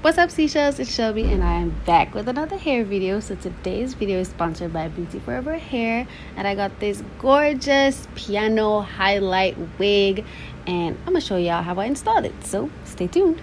What's up, seashells? It's Shelby and I am back with another hair video. So today's video is sponsored by Beauty Forever Hair, and I got this gorgeous piano highlight wig and I'm gonna show y'all how I installed it, so stay tuned.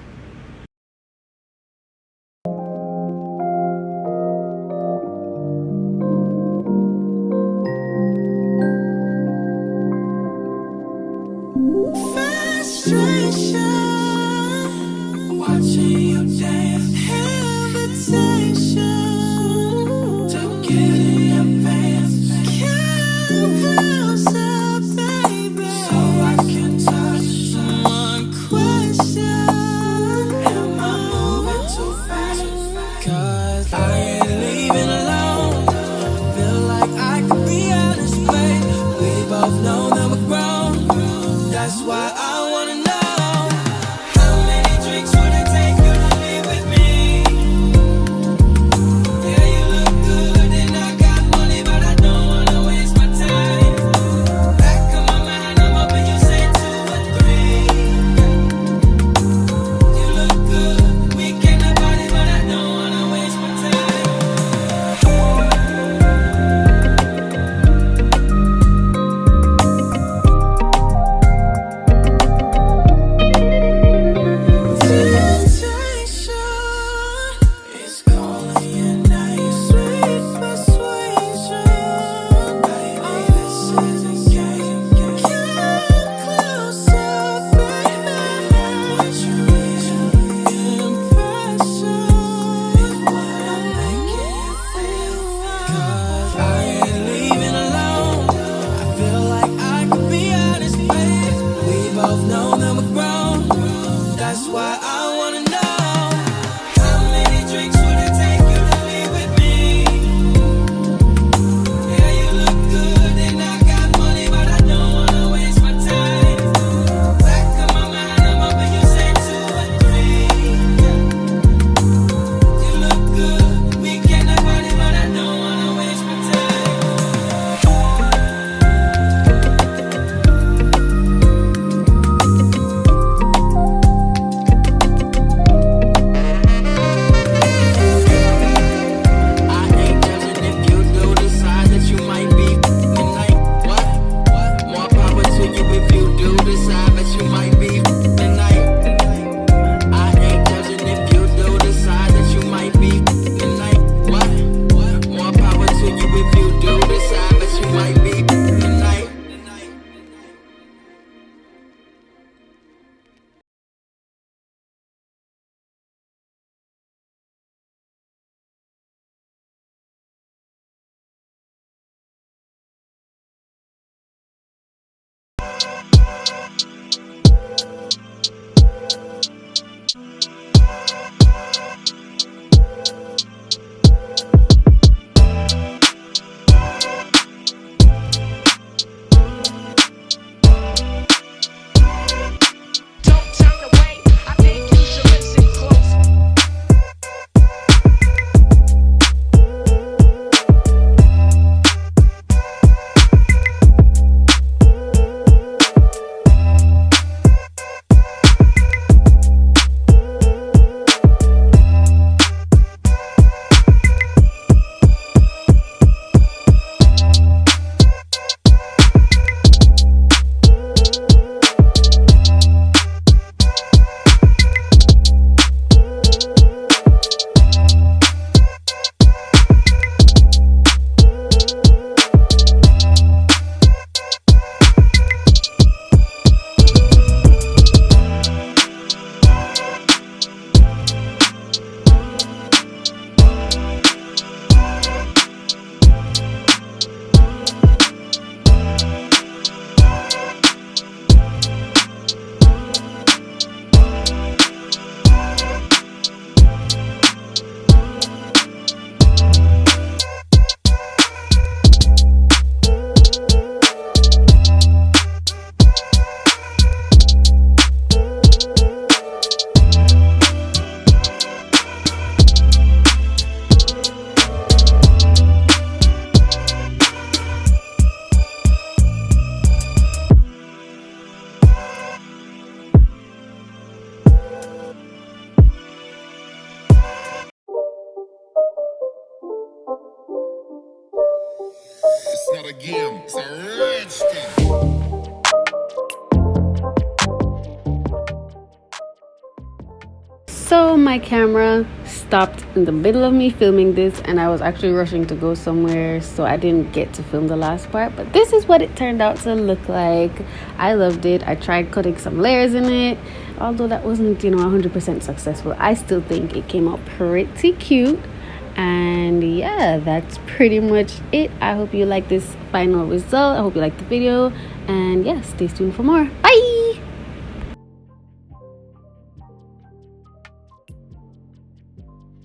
Watching you dance, hesitation. Don't get in your pants. Come closer, baby, so I can touch. One question: am I moving too fast? 'Cause I ain't leaving alone. Feel like I could be honest, babe. We both know that we're grown. That's why I wanna know. That's why I wanna know, how many drinks would it take you to leave with me? Yeah, you look good and I got money, but I don't wanna waste my time. Back of my mind, I'm hoping you say 2 or 3. You look good, we can have party, but I don't wanna waste my time. game. It's a rich thing. So my camera stopped in the middle of me filming this, and I was actually rushing to go somewhere, so I didn't get to film the last part. But this is what it turned out to look like. I loved it. I tried cutting some layers in it, although that wasn't 100% successful. I still think it came out pretty cute. And yeah, that's pretty much it. I hope you like this final result. I hope you like the video, and yeah, stay tuned for more. Bye.